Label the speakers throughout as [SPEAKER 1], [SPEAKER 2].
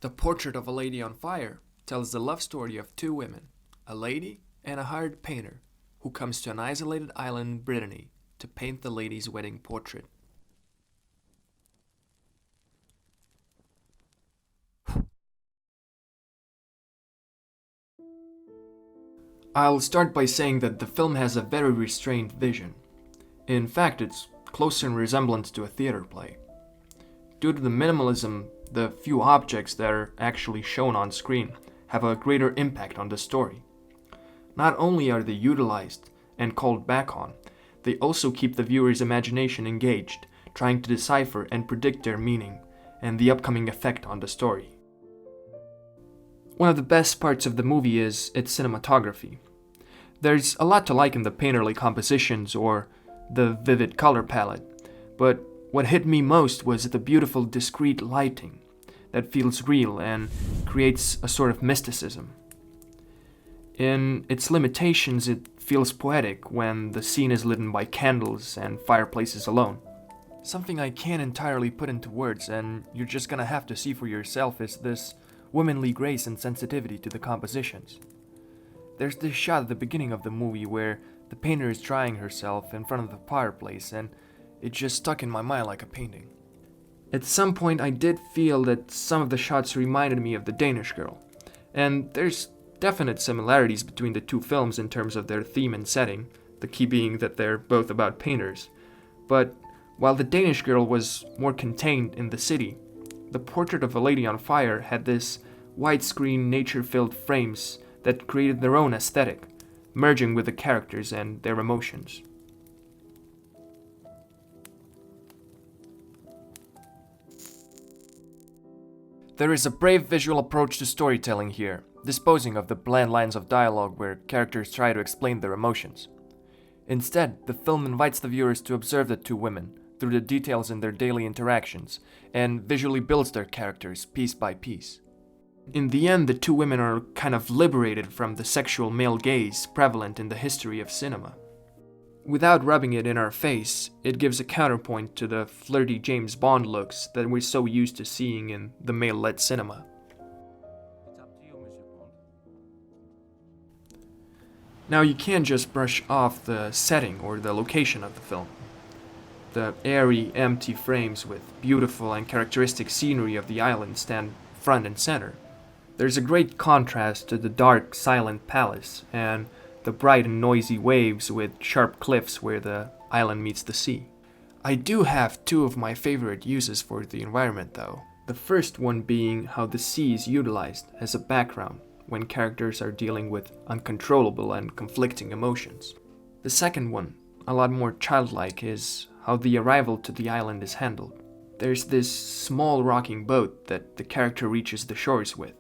[SPEAKER 1] The Portrait of a Lady on Fire tells the love story of two women, a lady and a hired painter, who comes to an isolated island in Brittany to paint the lady's wedding portrait. I'll start by saying that the film has a very restrained vision. In fact, it's closer in resemblance to a theater play. Due to the minimalism, the few objects that are actually shown on screen have a greater impact on the story. Not only are they utilized and called back on, they also keep the viewer's imagination engaged, trying to decipher and predict their meaning and the upcoming effect on the story. One of the best parts of the movie is its cinematography. There's a lot to like in the painterly compositions or the vivid color palette, but what hit me most was the beautiful discreet lighting that feels real and creates a sort of mysticism. In its limitations, it feels poetic when the scene is lit by candles and fireplaces alone. Something I can't entirely put into words, and you're just gonna have to see for yourself, is this womanly grace and sensitivity to the compositions. There's this shot at the beginning of the movie where the painter is drying herself in front of the fireplace, and it just stuck in my mind like a painting. At some point I did feel that some of the shots reminded me of The Danish Girl, and there's definite similarities between the two films in terms of their theme and setting, the key being that they're both about painters. But while The Danish Girl was more contained in the city, The Portrait of a Lady on Fire had this widescreen nature-filled frames that created their own aesthetic, merging with the characters and their emotions. There is a brave visual approach to storytelling here, disposing of the bland lines of dialogue where characters try to explain their emotions. Instead, the film invites the viewers to observe the two women through the details in their daily interactions, and visually builds their characters piece by piece. In the end, the two women are kind of liberated from the sexual male gaze prevalent in the history of cinema. Without rubbing it in our face, it gives a counterpoint to the flirty James Bond looks that we're so used to seeing in the male-led cinema.
[SPEAKER 2] It's up to you, Monsieur Bond.
[SPEAKER 1] Now, you can't just brush off the setting or the location of the film. The airy, empty frames with beautiful and characteristic scenery of the island stand front and center. There's a great contrast to the dark, silent palace and the bright and noisy waves with sharp cliffs where the island meets the sea. I do have two of my favorite uses for the environment though. The first one being how the sea is utilized as a background when characters are dealing with uncontrollable and conflicting emotions. The second one, a lot more childlike, is how the arrival to the island is handled. There's this small rocking boat that the character reaches the shores with,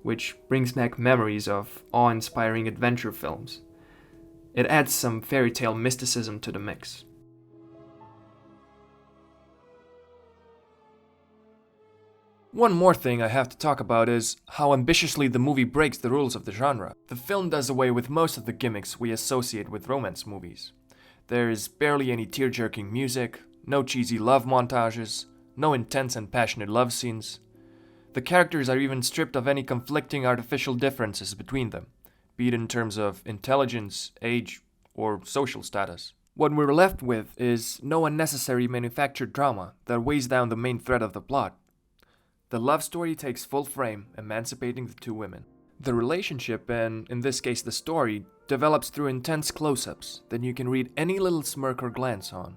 [SPEAKER 1] which brings back memories of awe-inspiring adventure films. It adds some fairy tale mysticism to the mix. One more thing I have to talk about is how ambitiously the movie breaks the rules of the genre. The film does away with most of the gimmicks we associate with romance movies. There is barely any tear-jerking music, no cheesy love montages, no intense and passionate love scenes. The characters are even stripped of any conflicting artificial differences between them, be it in terms of intelligence, age, or social status. What we're left with is no unnecessary manufactured drama that weighs down the main thread of the plot. The love story takes full frame, emancipating the two women. The relationship, and in this case the story, develops through intense close-ups that you can read any little smirk or glance on.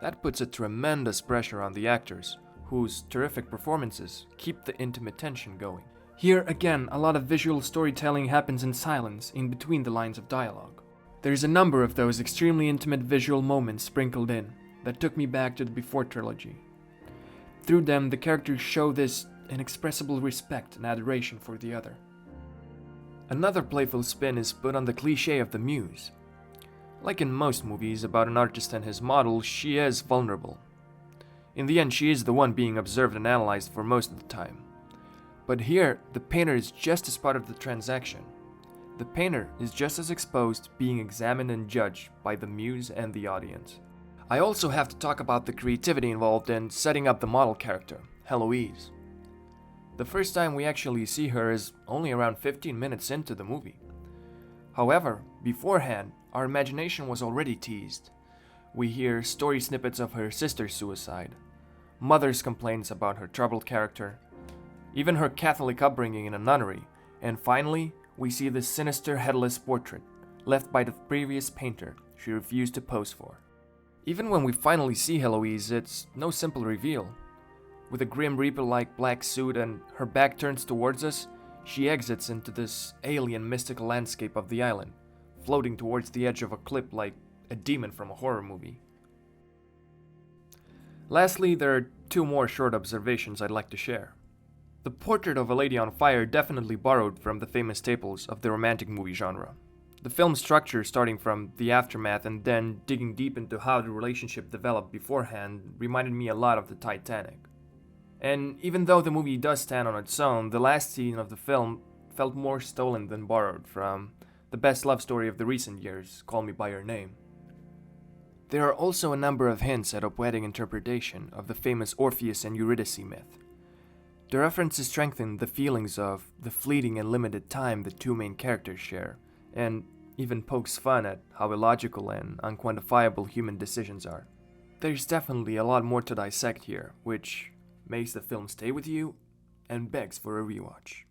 [SPEAKER 1] That puts a tremendous pressure on the actors, whose terrific performances keep the intimate tension going. Here again, a lot of visual storytelling happens in silence in between the lines of dialogue. There's a number of those extremely intimate visual moments sprinkled in that took me back to the Before trilogy. Through them, the characters show this inexpressible respect and adoration for the other. Another playful spin is put on the cliché of the muse. Like in most movies about an artist and his model, she is vulnerable. In the end, she is the one being observed and analyzed for most of the time. But here, the painter is just as part of the transaction. The painter is just as exposed, being examined and judged by the muse and the audience. I also have to talk about the creativity involved in setting up the model character, Heloise. The first time we actually see her is only around 15 minutes into the movie. However, beforehand, our imagination was already teased. We hear story snippets of her sister's suicide, mother's complaints about her troubled character, even her Catholic upbringing in a nunnery, and finally, we see the sinister headless portrait left by the previous painter she refused to pose for. Even when we finally see Heloise, it's no simple reveal. With a Grim Reaper-like black suit and her back turns towards us, she exits into this alien mystical landscape of the island, floating towards the edge of a cliff like a demon from a horror movie. Lastly, there are two more short observations I'd like to share. The portrait of a lady on fire definitely borrowed from the famous staples of the romantic movie genre. The film's structure, starting from the aftermath and then digging deep into how the relationship developed beforehand, reminded me a lot of the Titanic. And even though the movie does stand on its own, the last scene of the film felt more stolen than borrowed from the best love story of the recent years, Call Me By Your Name. There are also a number of hints at a poetic interpretation of the famous Orpheus and Eurydice myth. The references strengthen the feelings of the fleeting and limited time the two main characters share, and even pokes fun at how illogical and unquantifiable human decisions are. There's definitely a lot more to dissect here, which makes the film stay with you and begs for a rewatch.